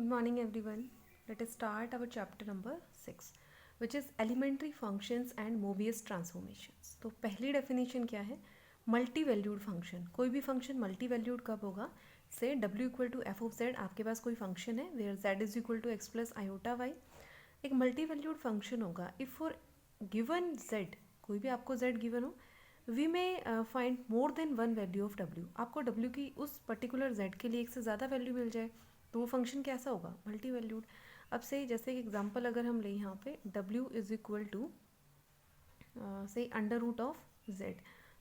Good morning, everyone. Let us start our chapter number 6, which is elementary functions and Mobius transformations. तो पहली definition क्या है? Multi valued function. कोई भी function multi valued कब होगा? से w equal to f of z. आपके पास कोई फंक्शन है where z is equal to x plus iota y. एक मल्टी वैल्यूड फंक्शन होगा इफ फॉर गिवन z, कोई भी आपको z गिवन हो, वी में find more than one value of w. आपको w की उस पर्टिकुलर z के लिए एक से ज़्यादा वैल्यू मिल जाए तो वो फंक्शन कैसा होगा? Multi valued. अब से जैसे एक एग्जांपल अगर हम लें यहाँ पे w इज इक्वल टू से अंडर रूट ऑफ z.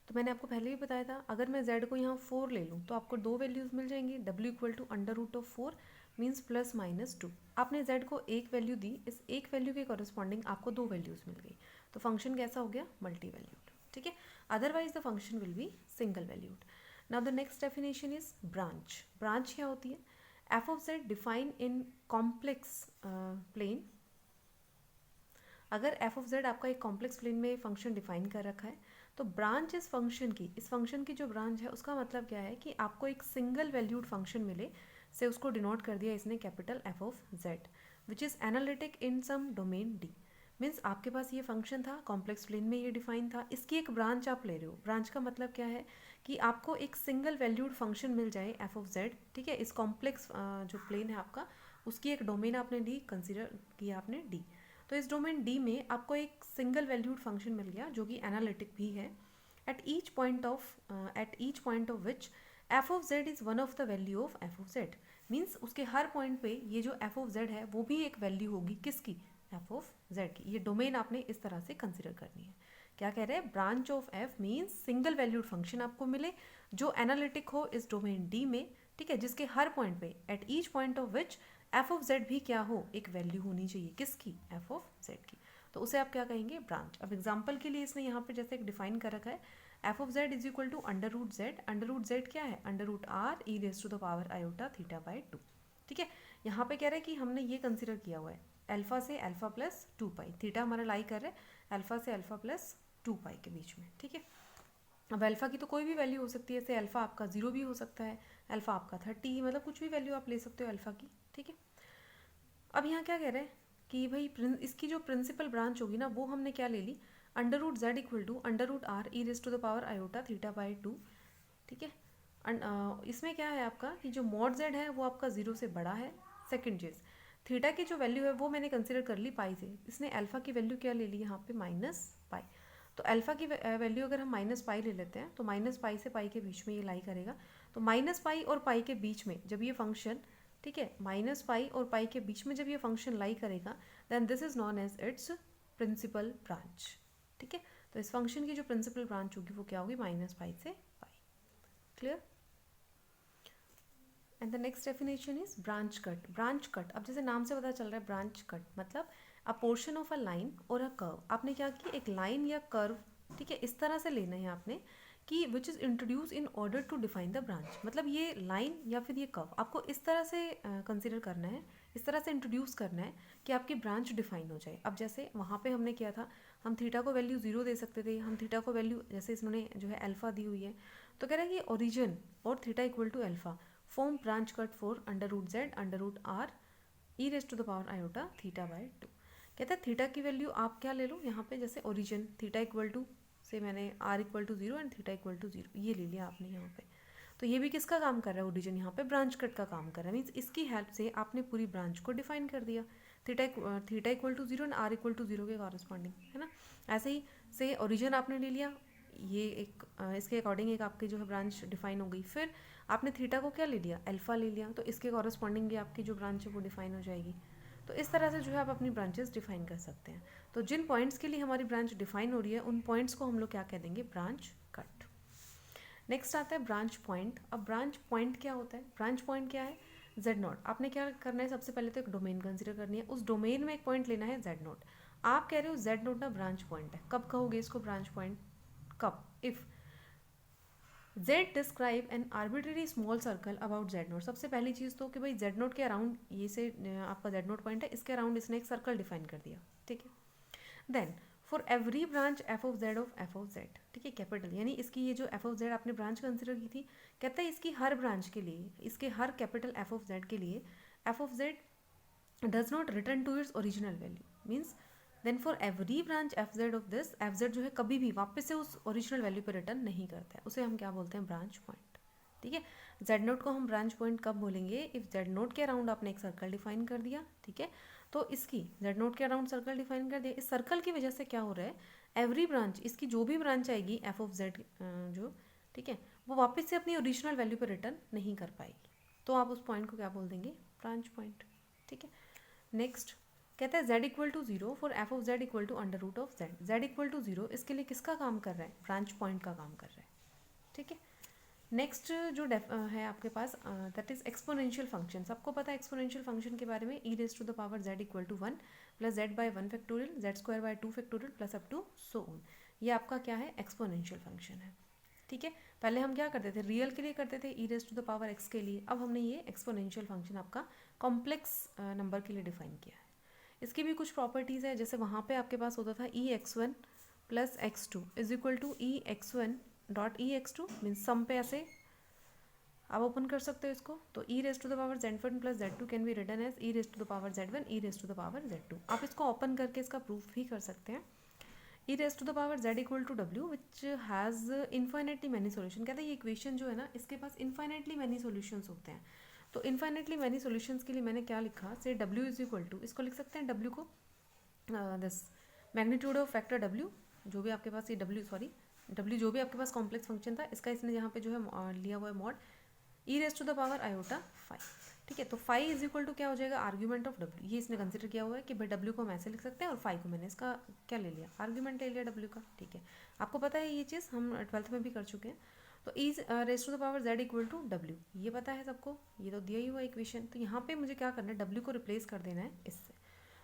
तो मैंने आपको पहले भी बताया था अगर मैं z को यहाँ 4 ले लूँ तो आपको दो वैल्यूज़ मिल जाएंगी. w equal to under root of 4 means plus minus 2. आपने z को एक वैल्यू दी, इस एक वैल्यू के कॉरस्पॉन्डिंग आपको दो वैल्यूज़ मिल गई. तो फंक्शन कैसा हो गया? Multi valued. ठीक है. Otherwise the function will be single valued. Now the next definition is branch. Branch क्या होती है? F of z define in complex plane. अगर एफ ऑफ जेड आपका एक कॉम्प्लेक्स प्लेन में फंक्शन डिफाइन कर रखा है तो ब्रांच इस फंक्शन की जो ब्रांच है उसका मतलब क्या है कि आपको एक सिंगल वैल्यूड फंक्शन मिले से उसको डिनोट कर दिया इसने capital f of z which is analytic in some domain d. Means आपके पास ये फंक्शन था कॉम्प्लेक्स प्लेन में, ये डिफाइन था, इसकी एक ब्रांच आप ले रहे हो. ब्रांच का मतलब क्या है कि आपको एक सिंगल वैल्यूड फंक्शन मिल जाए एफ ऑफ जेड. ठीक है. इस कॉम्प्लेक्स जो प्लेन है आपका उसकी एक डोमेन आपने ली, कंसिडर किया आपने डी. तो इस डोमेन डी में आपको एक सिंगल वैल्यूड फंक्शन मिल गया जो कि एनालिटिक भी है. At each point of which F of Z is one of the value of F of Z. Means उसके हर पॉइंट पे ये जो एफ ऑफ जेड है वो भी एक वैल्यू होगी. किसकी? एफ ऑफ जेड की. ये डोमेन आपने इस तरह से कंसिडर करनी है. क्या कह रहे हैं? Branch of F means single valued function आपको मिले जो एनालिटिक हो इस डोमेन डी में. ठीक है. जिसके हर पॉइंट पे at each point of which F of Z भी क्या हो? एक वैल्यू होनी चाहिए. किसकी? एफ ऑफ जेड की. तो उसे आप क्या कहेंगे? ब्रांच. अब एग्जाम्पल के लिए इसने यहाँ पे जैसे एक डिफाइन कर रखा है f of z is equal to under root z. Under root z क्या है? Under root R E raise to the power iota theta by 2. ठीक है. यहाँ पे कह रहे हैं कि हमने ये कंसिडर किया हुआ है अल्फा से अल्फा प्लस 2 पाई. थीटा हमारा लाई कर रहे हैं अल्फा से अल्फा प्लस 2 पाई के बीच में. ठीक है. अब अल्फा की तो कोई भी वैल्यू हो सकती है. जैसे अल्फा आपका 0 भी हो सकता है, अल्फा आपका 30, मतलब कुछ भी वैल्यू आप ले सकते हो अल्फा की. ठीक है. अब यहाँ क्या कह रहे हैं कि भाई इसकी जो प्रिंसिपल ब्रांच होगी ना वो हमने क्या ले ली? Under root Z equal to under root R E raise to the power iota theta by 2. ठीक है. इसमें क्या है आपका कि जो मॉड जेड है वो आपका 0 से बड़ा है. सेकेंड चीज़, थीटा की जो वैल्यू है वो मैंने कंसिडर कर ली पाई से. इसने अल्फा की वैल्यू क्या ले ली यहाँ पे? Minus pi. तो अल्फा की वैल्यू अगर हम माइनस पाई ले लेते हैं तो माइनस पाई से पाई के बीच में ये लाई करेगा. तो माइनस पाई और पाई के बीच में जब ये फंक्शन, ठीक है, माइनस पाई और पाई के बीच में जब ये फंक्शन लाई करेगा then this is known as its principal branch. ठीक है. तो इस फंक्शन की जो प्रिंसिपल ब्रांच होगी वो क्या होगी? माइनस पाई से pi. Clear. And the next definition is branch cut. Branch cut, अब जैसे नाम से पता चल रहा है ब्रांच कट मतलब अ पोर्शन ऑफ अ लाइन और अ कर्व. आपने क्या की? एक लाइन या कर्व, ठीक है, इस तरह से लेना है आपने कि which is introduce in order to define the branch. मतलब ये लाइन या फिर ये कर्व आपको इस तरह से कंसिडर करना है, इस तरह से इंट्रोड्यूस करना है कि आपकी ब्रांच डिफाइन हो जाए. अब जैसे वहाँ पे हमने किया था, हम थीटा को वैल्यू 0 दे सकते थे, हम थीटा को वैल्यू जैसे इन्होंने जो है अल्फा दी हुई है तो कह रहा है कि ओरिजिन और theta equal to alpha form branch cut for under root z under root R E raise to the power iota theta by 2. कहता है थीटा की वैल्यू आप क्या ले लो यहाँ पे, जैसे ओरिजिन थीटा इक्वल टू से मैंने r equal to 0 and theta equal to 0 ये ले लिया आपने यहाँ पे. तो ये भी किसका काम कर रहा है? ओरिजिन यहाँ पे ब्रांच कट का काम कर रहा है. मीन्स इसकी हेल्प से आपने पूरी ब्रांच को डिफाइन कर दिया. Theta equal to 0 and r equal to 0 के कॉरस्पॉन्डिंग, है ना. ऐसे ही से ओरिजिन आपने ले लिया, ये एक इसके अकॉर्डिंग एक आपकी जो है ब्रांच डिफाइन हो गई. फिर आपने थीटा को क्या ले लिया? अल्फा ले लिया, तो इसके कॉरस्पॉन्डिंग भी आपकी जो ब्रांच है वो डिफाइन हो जाएगी. तो इस तरह से जो है आप अपनी ब्रांचेस डिफाइन कर सकते हैं. तो जिन पॉइंट्स के लिए हमारी ब्रांच डिफाइन हो रही है उन पॉइंट्स को हम लोग क्या कह देंगे? Branch cut. नेक्स्ट आता है ब्रांच पॉइंट. अब ब्रांच पॉइंट क्या होता है? ब्रांच पॉइंट क्या है? Z note. आपने क्या करना है? सबसे पहले तो एक डोमेन कंसिडर करनी है, उस डोमेन में एक पॉइंट लेना है जेड नोट. आप कह रहे हो जेड नोट ना ब्रांच पॉइंट है. कब कहोगे इसको ब्रांच पॉइंट? कब? If Z describe N arbitrary small circle about Z note. सबसे पहली चीज़ तो कि भाई Z नोट के अराउंड, ये से आपका Z नोट पॉइंट है, इसके अराउंड इसने एक सर्कल डिफाइन कर दिया. ठीक है. Then for every branch f of z, ठीक है, कैपिटल, यानी इसकी ये जो एफ ऑफ जेड आपने ब्रांच कंसिडर की थी, कहता है इसकी हर ब्रांच के लिए, इसके हर कैपिटल एफ ऑफ जेड के लिए f of z does not return to its original value, means then for every branch f z of this, f z जो है कभी भी वापस से उस ओरिजिनल वैल्यू पर रिटर्न नहीं करता है, उसे हम क्या बोलते हैं, ब्रांच पॉइंट। ठीक है, जेड नोट को हम ब्रांच पॉइंट कब बोलेंगे, इफ जेड नोट के अराउंड आपने एक सर्कल डिफाइन कर दिया। ठीक है, तो इसकी जेड नोट के अराउंड सर्कल डिफाइन कर दिया, इस सर्कल की वजह से क्या हो रहा है, एवरी ब्रांच, इसकी जो भी ब्रांच आएगी एफ ऑफ जेड जो, ठीक है, वो वापस से अपनी ओरिजिनल वैल्यू पर रिटर्न नहीं कर पाएगी, तो आप उस पॉइंट को क्या बोल देंगे, ब्रांच पॉइंट। ठीक है, नेक्स्ट कहता है z equal to zero for f of z equal to under root of z, z equal to zero इसके लिए किसका काम कर रहा है, ब्रांच पॉइंट का काम कर रहा है। ठीक है, नेक्स्ट जो है आपके पास दैट इज एक्सपोनेंशियल फंक्शन। आपको पता है एक्सपोनेंशियल फंक्शन के बारे में, E raise to the power z equal to 1 plus z by 1 factorial, z square by 2 factorial plus up to so on, ये आपका क्या है, एक्सपोनेंशियल फंक्शन है। ठीक है, पहले हम क्या करते थे, रियल के लिए करते थे E raise to the power x के लिए, अब हमने ये एक्सपोनेंशियल फंक्शन आपका कॉम्प्लेक्स नंबर के लिए डिफाइन किया है। इसकी भी कुछ प्रॉपर्टीज़ है, जैसे वहाँ पे आपके पास होता था e x one plus x two is equal to e x one dot e x two, means sum पे ऐसे आप ओपन कर सकते हो इसको, तो e raise to the power z one plus z two can be written as e raise to the power z one e raise to the power z two. आप इसको ओपन करके इसका प्रूफ भी कर सकते हैं। E raise to the power z equal to डब्ल्यू which has infinitely many solution, कहते हैं ये इक्वेशन जो है ना, इसके पास इन्फाइनेटली मैनी सोल्यूशंस होते हैं। तो इन्फाइनेटली मैनी सोल्यूशंस के लिए मैंने क्या लिखा, से डब्ल्यू इज इक्वल टू, इसको लिख सकते हैं डब्ल्यू को this magnitude of factor W, जो भी आपके पास ये डब्ल्यू जो भी आपके पास कॉम्प्लेक्स फंक्शन था, इसका इसने यहाँ पे जो है लिया हुआ है mod e raise to the power iota 5। ठीक है, तो 5 इज इक्वल टू क्या हो जाएगा, आर्ग्यूमेंट ऑफ डब्ल्यू, ये इसने कंसिडर किया हुआ है कि भाई डब्ल्यू को हम ऐसे लिख सकते हैं और 5 को मैंने इसका क्या ले लिया, आर्ग्यूमेंट ले लिया डब्ल्यू का। ठीक है, आपको पता है ये चीज़ हम 12th में भी कर चुके हैं। तो e raise to the power z equal to डब्ल्यू, ये पता है सबको, ये तो दिया ही हुआ इक्वेशन। तो यहाँ पे मुझे क्या करना है, डब्ल्यू को रिप्लेस कर देना है इससे,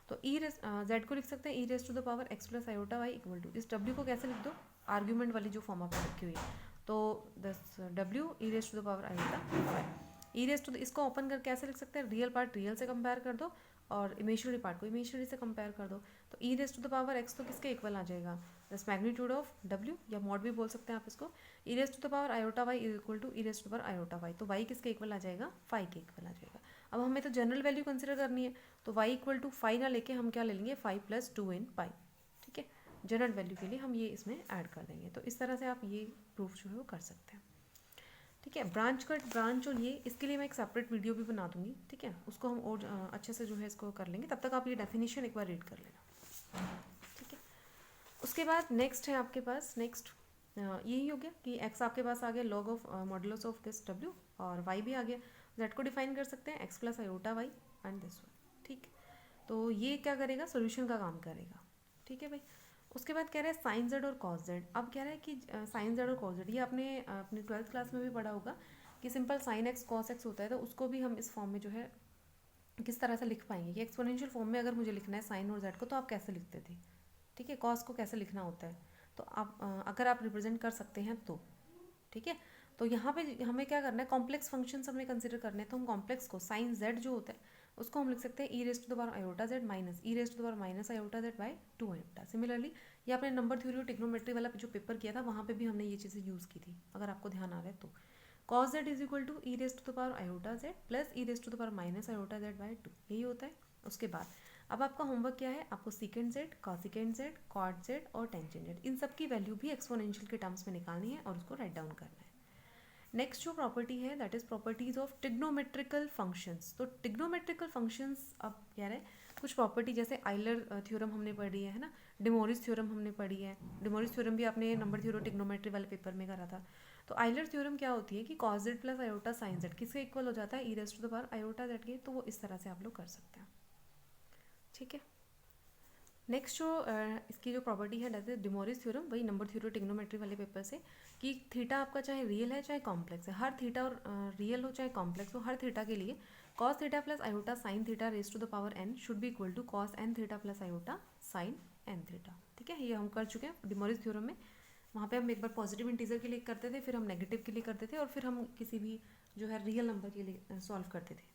तो ई रेज जेड को लिख सकते हैं e raise to the power x plus iota y equal to, इस डब्ल्यू को कैसे लिख दो, आर्ग्यूमेंट वाली जो फॉर्म आपने रखी हुई है, तो दस डब्ल्यू e raise to the power iota y, e raise to, इसको ओपन करके ऐसे लिख सकते हैं, रियल पार्ट रियल से कंपेयर कर दो और इमेजिनरी पार्ट को इमेजिनरी से कंपेयर कर दो, तो e raise to the power x तो किसके इक्वल आ जाएगा, दस मैग्नीट्यूड ऑफ डब्ल्यू, या मॉड भी बोल सकते हैं आप इसको, e raise to the power iota y is equal to e raise to the power iota y, तो वाई किसके इक्वल आ जाएगा, 5 के इक्वल आ जाएगा। अब हमें तो जनरल वैल्यू कंसिडर करनी है, तो y इक्वल टू 5 ना लेके हम क्या ले लेंगे, 5 प्लस 2 इन पाई। ठीक है, जनरल वैल्यू के लिए हम ये इसमें ऐड कर देंगे, तो इस तरह से आप ये प्रूफ जो है वो कर सकते हैं। ठीक है, ब्रांच कट, ब्रांच और ये, इसके लिए मैं एक सेपरेट वीडियो भी बना दूंगी। ठीक है, उसको हम और अच्छे से जो है इसको कर लेंगे, तब तक आप ये डेफिनेशन एक बार रीड कर लेना। ठीक है, उसके बाद नेक्स्ट है आपके पास, नेक्स्ट यही हो गया कि x आपके पास आ गया log of modulus of this w, और y भी आ गया, z को डिफाइन कर सकते हैं x plus iota y and this one. ठीक, तो ये क्या करेगा, सोल्यूशन का काम करेगा। ठीक है भाई, उसके बाद कह रहा है साइन जेड और कॉस जेड। अब कह रहा है कि साइन जेड और कॉस जेड, ये आपने अपनी 12th क्लास में भी पढ़ा होगा कि simple sine x cos x होता है, तो उसको भी हम इस फॉर्म में जो है किस तरह से लिख पाएंगे कि एक्सपोनेंशियल फॉर्म में अगर मुझे लिखना है साइन और जेड को, तो आप कैसे लिखते थे। ठीक है, कॉस को कैसे लिखना होता है, तो आप अगर आप रिप्रेजेंट कर सकते हैं तो। ठीक है, तो यहाँ पे हमें क्या करना है, कॉम्प्लेक्स फंक्शंस हमें कंसिडर करने हैं, तो हम कॉम्प्लेक्स को साइन जेड जो होता है उसको हम लिख सकते हैं e raise to the power iota z minus e raise to the power minus iota z by 2 iota. Similarly ये आपने नंबर थ्योरी और टिग्नोमेट्री वाला जो पेपर किया था, वहाँ पे भी हमने ये चीज़ें यूज़ की थी, अगर आपको ध्यान आ रहा है तो। Cos z is equal to e raise to the power iota z plus e raise to the power minus iota z by 2, यही होता है। उसके बाद अब आपका होमवर्क क्या है, आपको secant z, cosecant z, cot z और टेंजेंट जेड, इन सब की वैल्यू भी एक्सपोनेंशियल के टर्म्स में निकालनी है और उसको राइट डाउन करना है। नेक्स्ट जो प्रॉपर्टी है that is properties of trigonometrical functions. तो टिग्नोमेट्रिकल फंक्शंस अब कह रहे हैं कुछ प्रॉपर्टी, जैसे आइलर थ्योरम हमने पढ़ी है ना, डिमोरिस थ्योरम हमने पढ़ी है, डिमोरिस थ्योरम भी आपने नंबर थ्योरी टिग्नोमेट्री वाले पेपर में करा था। तो आइलर थ्योरम क्या होती है कि cos z plus iota sine z किसके इक्वल हो जाता है, e raise to the power iota z के, तो वो इस तरह से आप लोग कर सकते हैं। ठीक है, नेक्स्ट जो इसकी जो प्रॉपर्टी है दैट इज डिमोरिस थ्योरम, वही नंबर थ्योरी टिग्नोमेट्री वाले पेपर से, कि थीटा आपका चाहे रियल है चाहे कॉम्प्लेक्स है, हर थीटा और रियल हो चाहे कॉम्प्लेक्स हो, हर थीटा के लिए cos theta plus iota sine theta raise to the power n should be equal to cos n theta plus iota sine n theta. ठीक है, ये हम कर चुके हैं डिमोरिस थ्योरम में। वहाँ पे हम एक बार पॉजिटिव इंटीजर के लिए करते थे, फिर हम नेगेटिव के लिए करते थे, और फिर हम किसी भी जो है रियल नंबर के लिए सॉल्व करते थे।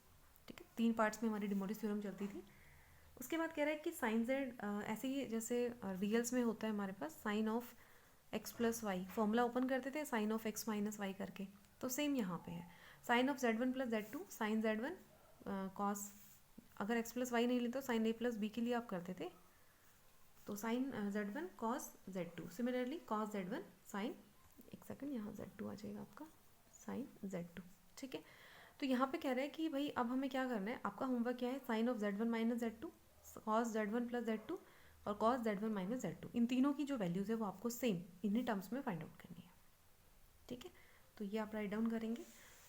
ठीक है, 3 पार्ट्स में हमारी डिमोरिस थ्योरम चलती थी। उसके बाद कह रहा है कि साइन जेड ऐसे ही जैसे रियल्स में होता है हमारे पास sine of x plus y, formula open करते थे sine of x minus y करके, तो सेम यहाँ पे है sine of z one plus z two sine z one cos अगर x प्लस वाई नहीं लेते तो साइन a प्लस बी के लिए आप करते थे, तो sine z1 cos z2, similarly cos z1 sine, एक सेकंड यहाँ z2 आ जाएगा आपका, साइन z2, ठीक है। तो यहाँ पे कह रहा है कि भाई अब हमें क्या करना है, आपका होमवर्क क्या है, sine of z1 minus z2, cos z1 plus z2 और कॉस z1 माइनस z2, इन तीनों की जो वैल्यूज़ है वो आपको सेम इन्हीं टर्म्स में फाइंड आउट करनी है, ठीक है। तो ये आप राइट डाउन करेंगे।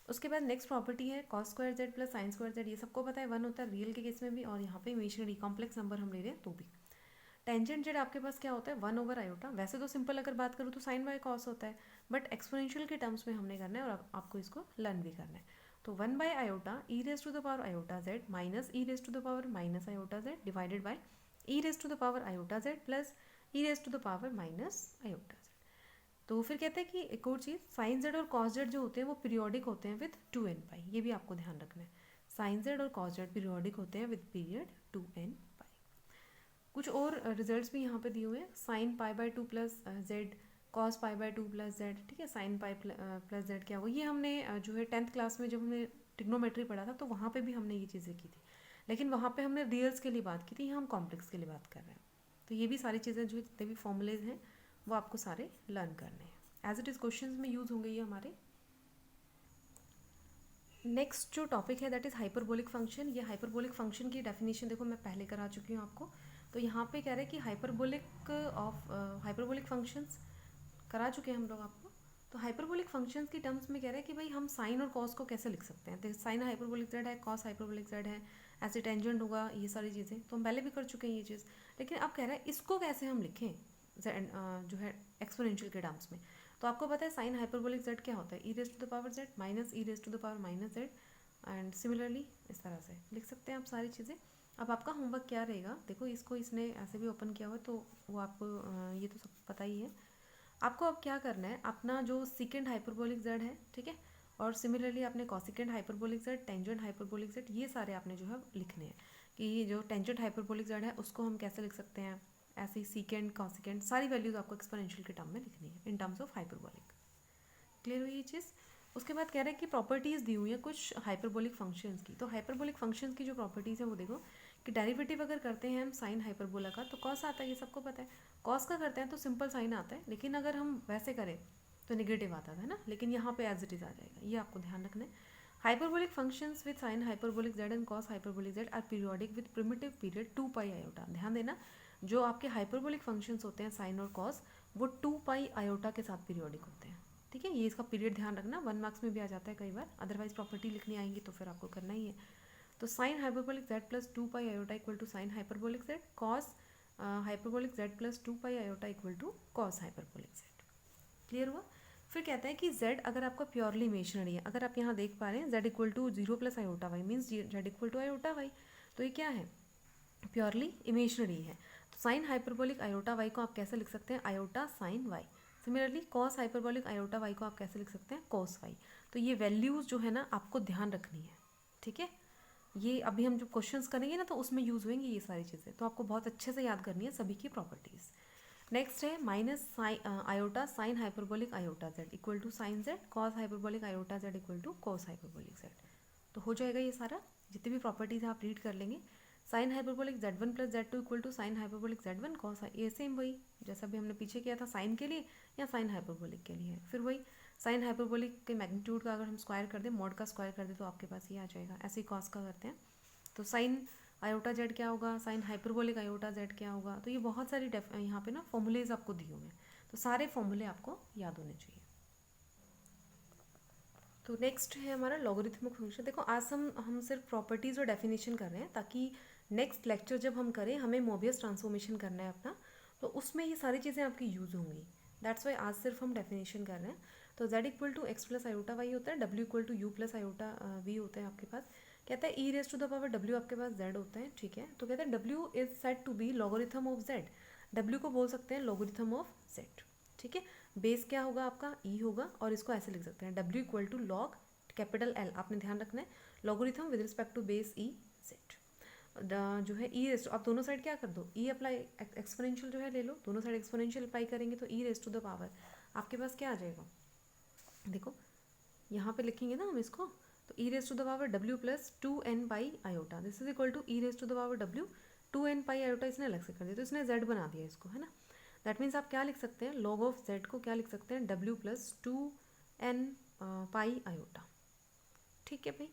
उसके बाद नेक्स्ट प्रॉपर्टी है cos square Z plus sine square Z, ये सबको पता है 1 होता है रियल के केस में भी, और यहाँ पे इमेजिनरी कॉम्प्लेक्स नंबर हम ले रहे हैं तो भी। टेंजेंट जेड आपके पास क्या होता है, 1 ओवर आयोटा, वैसे तो सिंपल अगर बात करूँ तो साइन बाय कॉस होता है, बट एक्सपोनेंशियल के टर्म्स में हमने करना है और आपको इसको लर्न भी करना है। तो 1 by iota e raise to the power iota z minus e raise to the power minus iota z divided by e raise to the power iota z plus e raise to the power minus iota z. तो फिर कहते हैं कि एक और चीज़, sine z और cos z जो होते हैं वो पीरियोडिक होते हैं विद 2n पाई, ये भी आपको ध्यान रखना है। साइन जेड और कॉस जेड पीरियोडिक होते हैं विद पीरियड 2n पाई। कुछ और रिजल्ट्स भी यहाँ पे दिए हुए हैं, sine pi by 2 plus Z, cos pi by 2 plus Z, ठीक है। साइन पाई प्लस जेड क्या हुआ, ये हमने जो है 10th क्लास में जब हमने ट्रिग्नोमेट्री पढ़ा था तो वहाँ पे भी हमने ये चीज़ें की थी, लेकिन वहाँ पे हमने रियल्स के लिए बात की थी, यहाँ हम कॉम्प्लेक्स के लिए बात कर रहे हैं। तो ये भी सारी चीज़ें जो जितने भी फॉर्मूलेज हैं वो आपको सारे लर्न करने हैं, एज इट इज़ क्वेश्चंस में यूज़ होंगे ये हमारे। नेक्स्ट जो टॉपिक है दैट इज़ हाइपरबोलिक फंक्शन। ये हाइपरबोलिक फंक्शन की डेफिनेशन देखो मैं पहले करा चुकी हूँ आपको, तो यहाँ पे कह रहे हैं कि हाइपरबोलिक फंक्शंस करा चुके हैं हम लोग आपको। तो हाइपरबोलिक फंक्शंस की टर्म्स में कह रहे हैं कि भाई हम साइन और कॉस को कैसे लिख सकते हैं, तो साइन हाइपरबोलिक जेड है, कॉस हाइपरबोलिक जेड है, ऐसे टेंजेंट होगा, ये सारी चीज़ें तो हम पहले भी कर चुके हैं ये चीज़, लेकिन अब कह रहे हैं इसको कैसे हम लिखें जो है एक्सपोनेंशियल के टर्म्स में। तो आपको पता है साइन हाइपरबोलिक जेड क्या होता है, e raise to the power z minus e raise to the power minus z, and similarly इस तरह से लिख सकते हैं आप सारी चीज़ें। अब आपका होमवर्क क्या रहेगा, देखो इसको इसने ऐसे भी ओपन किया हुआ है तो वो आपको ये तो सब पता ही है। आपको अब क्या करना है, अपना जो सेकेंड हाइपरबोलिक जेड है, ठीक है, और सिमिलरली आपने cosecant hyperbolic Z, tangent hyperbolic Z, ये सारे आपने जो है लिखने हैं कि जो टेंजेंट हाइपरबोलिक जेड है उसको हम कैसे लिख सकते हैं, ऐसे ही सीकेंट कॉसिकेंट सारी वैल्यूज आपको एक्सपोनेंशियल के टर्म में लिखनी है in terms of hyperbolic. Clear हुई ये चीज़। उसके बाद कह रहे हैं कि प्रॉपर्टीज़ दी हुई है कुछ हाइपरबोलिक फंक्शंस की। तो हाइपरबोलिक फंक्शंस की जो प्रॉपर्टीज़ है वो देखो कि डेरिवेटिव अगर करते हैं हम साइन हाइपरबोला का तो कॉस आता है, ये सबको पता है। कॉस का करते हैं तो सिंपल साइन आता है, लेकिन अगर हम वैसे करें तो नेगेटिव आता था ना, लेकिन यहाँ पे एज इट इज़ आ जाएगा, ये आपको ध्यान रखना है। Hyperbolic functions with sine hyperbolic z and cos hyperbolic z are periodic with primitive period 2 pi iota. ध्यान देना, जो आपके हाइपरबोलिक फंक्शंस होते हैं साइन और कॉस वो 2 पाई आयोटा के साथ पीरियोडिक होते हैं, ठीक है। ये इसका पीरियड ध्यान रखना, 1 मार्क्स में भी आ जाता है कई बार, अदरवाइज प्रॉपर्टी लिखनी आएंगी तो फिर आपको करना ही है। तो sine hyperbolic z plus 2 pi iota equal to sine hyperbolic z, cos hyperbolic z plus 2 pi iota equal to cos hyperbolic z. Clear हुआ। फिर कहते हैं कि z अगर आपका प्योरली इमेजिनरी है, अगर आप यहाँ देख पा रहे हैं z equal to 0 plus iota y means z equal to iota y, तो ये क्या है, प्योरली इमेजिनरी है। तो साइन हाइपरबोलिक आयोटा वाई को आप कैसे लिख सकते हैं, iota sine y. Similarly cos hyperbolic iota y को आप कैसे लिख सकते हैं, कॉस वाई। तो ये वैल्यूज़ जो है ना आपको ध्यान रखनी है, ठीक है। ये अभी हम जो क्वेश्चंस करेंगे ना तो उसमें यूज़ होंगी ये सारी चीज़ें, तो आपको बहुत अच्छे से याद करनी है सभी की प्रॉपर्टीज़। नेक्स्ट है minus iota sine hyperbolic iota z equal to sine z, cos hyperbolic iota z equal to cos hyperbolic z. तो हो जाएगा ये सारा, जितने भी प्रॉपर्टीज़ आप रीड कर लेंगे। Sine hyperbolic z1 plus z2 equal to sine hyperbolic z1 cos, ये सेम वही जैसा भी हमने पीछे किया था साइन के लिए या साइन हाइपरबोलिक के लिए। फिर वही साइन हाइपरबोलिक के मैग्नीट्यूड का अगर हम स्क्वायर कर दें, मॉड का स्क्वायर कर दें तो आपके पास ये आ जाएगा। ऐसे ही कॉस का करते हैं तो साइन आयोटा जेड क्या होगा, साइन हाइपरबोलिक आयोटा जेड क्या होगा। तो ये बहुत सारी यहाँ पे ना फॉर्मूलेज आपको दिए हुए हैं, तो सारे फॉर्मूले आपको याद होने चाहिए। तो नेक्स्ट है हमारा लॉगरिथमिक फंक्शन। देखो आज हम सिर्फ प्रॉपर्टीज़ और डेफिनेशन कर रहे हैं, ताकि नेक्स्ट लेक्चर जब हम करें हमें मोबियस ट्रांसफॉर्मेशन करना है अपना, तो उसमें ये सारी चीज़ें आपकी यूज़ होंगी। दैट्स वाई आज सिर्फ हम डेफिनेशन कर रहे हैं। तो z equal to x plus iota y होता है, w equal to u plus iota v होता है आपके पास। कहता है e raise to the power w आपके पास z होता है, ठीक है। तो कहता है w is said to be logarithm of z, w को बोल सकते हैं लॉगरिथम ऑफ z, ठीक है। बेस क्या होगा आपका e होगा, और इसको ऐसे लिख सकते हैं w equal to log capital L, आपने ध्यान रखना है logarithm with respect to base e z। जो है ई रेज, आप दोनों साइड क्या कर दो, ई अप्लाई एक्सपोनेंशियल जो है ले लो, दोनों साइड एक्सपोनेंशियल अप्लाई करेंगे तो e raise to the power आपके पास क्या आ जाएगा, देखो यहाँ पे लिखेंगे ना हम इसको, तो e raise to the power डब्ल्यू plus 2n pi iota, this is equal to e raise to the power डब्ल्यू 2n पाई आयोटा, इसने अलग से कर दिया तो इसने z बना दिया इसको, है ना। दैट मीन्स आप क्या लिख सकते हैं, लॉग ऑफ z को क्या लिख सकते हैं, w plus 2n pi iota, ठीक है भाई।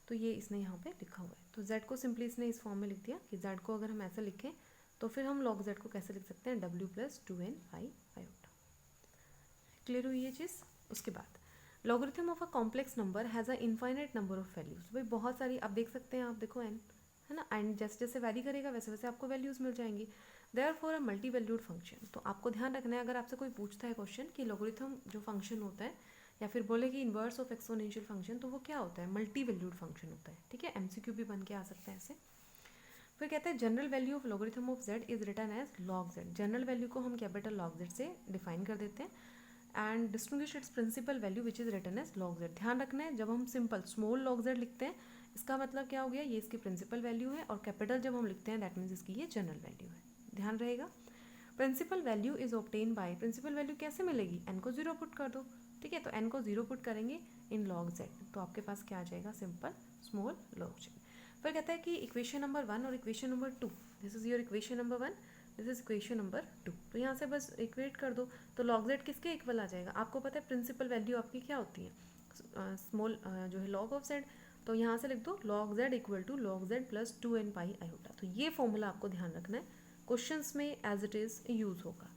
तो ये इसने यहाँ पे लिखा हुआ है, तो z को सिंपली इसने इस फॉर्म में लिख दिया कि z को अगर हम ऐसे लिखें तो फिर हम log z को कैसे लिख सकते हैं, w plus 2n pi iota. Clear हुई ये चीज़। उसके बाद logarithm of a complex number has a infinite number of values, भाई बहुत सारी आप देख सकते हैं, आप देखो n, है ना, एंड जैसे जैसे वैरी करेगा वैसे वैसे आपको वैल्यूज़ मिल जाएंगी। Therefore a multi valued function, तो आपको ध्यान रखना है अगर आपसे कोई पूछता है क्वेश्चन कि लॉगरिथम जो फंक्शन होता है या फिर बोले कि इन्वर्स ऑफ एक्सपोनेंशियल फंक्शन, तो वो क्या होता है, मल्टी वैल्यूड फंक्शन होता है, ठीक है। एमसीक्यू भी बन के आ सकता है ऐसे। फिर कहते हैं general value of logarithm of z is written as log z, general value को हम कैपिटल log z से डिफाइन कर देते हैं, and distinguish its principal value which is written as log z। ध्यान रखना है जब हम सिंपल स्मॉल log z लिखते हैं इसका मतलब क्या हो गया, ये इसकी प्रिंसिपल वैल्यू है, और कैपिटल जब हम लिखते हैं दैट मीन्स इसकी ये जनरल वैल्यू है, ध्यान रहेगा। Principal value is obtain by, principal value कैसे मिलेगी, n को 0 पुट कर दो, ठीक है, तो n को 0 पुट करेंगे इन log z, तो आपके पास क्या आ जाएगा, सिंपल स्मॉल log z। फिर कहता है कि इक्वेशन नंबर 1 और equation number 2, this is your equation number 1, this is equation number 2, तो यहाँ से बस इक्वेट कर दो, तो log z किसके इक्वल आ जाएगा, आपको पता है प्रिंसिपल वैल्यू आपकी क्या होती है, स्मॉल जो है log ऑफ z, तो यहाँ से लिख दो log z equal to log z plus 2n pi iota. तो ये फॉर्मूला आपको ध्यान रखना है, क्वेश्चंस में एज इट इज यूज होगा,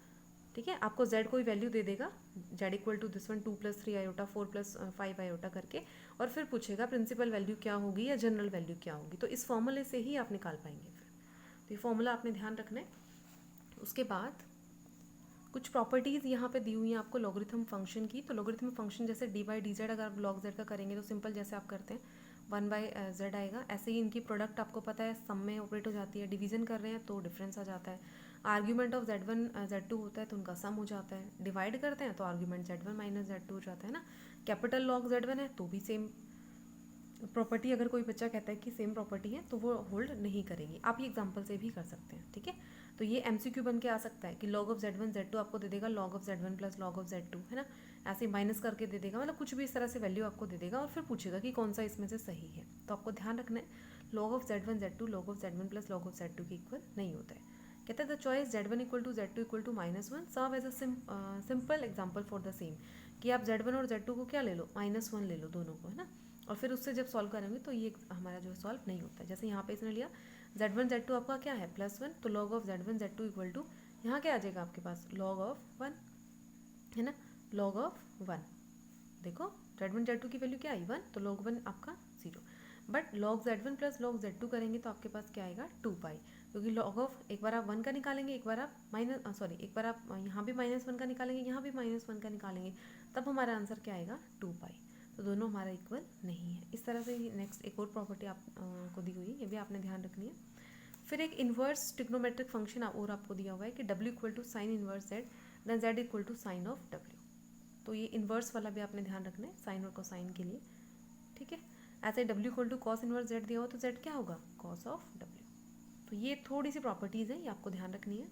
ठीक है। आपको z कोई वैल्यू दे देगा, z equal to this one 2 plus 3 iota 4 plus 5 iota करके, और फिर पूछेगा प्रिंसिपल वैल्यू क्या होगी या जनरल वैल्यू क्या होगी, तो इस फॉर्मूले से ही आप निकाल पाएंगे फिर, तो ये फॉर्मूला आपने ध्यान रखना है। उसके बाद कुछ प्रॉपर्टीज़ यहाँ पे दी हुई हैं आपको लॉगरिथम फंक्शन की, तो लॉगरिथम फंक्शन जैसे डी बाई डी जेड अगर आप log z का करेंगे तो सिंपल जैसे आप करते हैं 1 बाई z आएगा, ऐसे ही इनकी प्रोडक्ट आपको पता है सम में ऑपरेट हो जाती है, डिवीजन कर रहे हैं तो डिफरेंस आ जाता है, आर्ग्यूमेंट ऑफ z1 z2 होता है तो उनका सम हो जाता है, डिवाइड करते हैं तो आर्ग्यूमेंट z1 माइनस z2 हो जाता है ना, कैपिटल log z1 है तो भी सेम प्रॉपर्टी, अगर कोई बच्चा कहता है कि सेम प्रॉपर्टी है तो वो होल्ड नहीं करेगी, आप ये एग्जांपल से भी कर सकते हैं, ठीक है। तो ये एमसीक्यू बन के आ सकता है कि log ऑफ z1 z2 आपको दे देगा log of z1 plus log of z2, है ना, ऐसे माइनस करके दे देगा, मतलब कुछ भी इस तरह से वैल्यू आपको दे देगा और फिर पूछेगा कि कौन सा इसमें से सही है, तो आपको ध्यान रखना है log of z1 z2 log of z1 plus log of z2 के इक्वल नहीं होता है। कहता है the choice z1 equal to z2 equal to -1 serve as a simple example for the same, कि आप z1 और z2 को क्या ले लो, -1 ले लो दोनों को, है ना, और फिर उससे जब सॉल्व करेंगे तो ये हमारा जो है सॉल्व नहीं होता है। जैसे यहाँ पे इसने लिया z1 z2 आपका क्या है +1, तो log of z1 z2 equal to यहाँ क्या आ जाएगा आपके पास log ऑफ 1, है ना, log ऑफ 1, देखो z1 z2 की वैल्यू क्या आई 1, तो log 1 आपका 0, but log z1 plus log z2 करेंगे तो आपके पास क्या आएगा 2 पाई, क्योंकि log ऑफ एक बार आप 1 का निकालेंगे, एक बार आप एक बार आप यहाँ भी -1 का निकालेंगे, यहाँ भी -1 का निकालेंगे, तब हमारा आंसर क्या आएगा 2 पाई, तो दोनों हमारा इक्वल नहीं है। इस तरह से नेक्स्ट एक और प्रॉपर्टी आप को दी हुई है, ये भी आपने ध्यान रखनी है। फिर एक इन्वर्स ट्रिग्नोमेट्रिक फंक्शन और आपको दिया हुआ है कि w equal to sine inverse z then z equal to sine of w, तो ये इन्वर्स वाला भी आपने ध्यान रखना है साइन और कोसाइन के लिए, ठीक है। ऐसे w equal to cos inverse z दिया हो तो z क्या होगा cos ऑफ w, तो ये थोड़ी सी प्रॉपर्टीज़ है, ये आपको ध्यान रखनी है।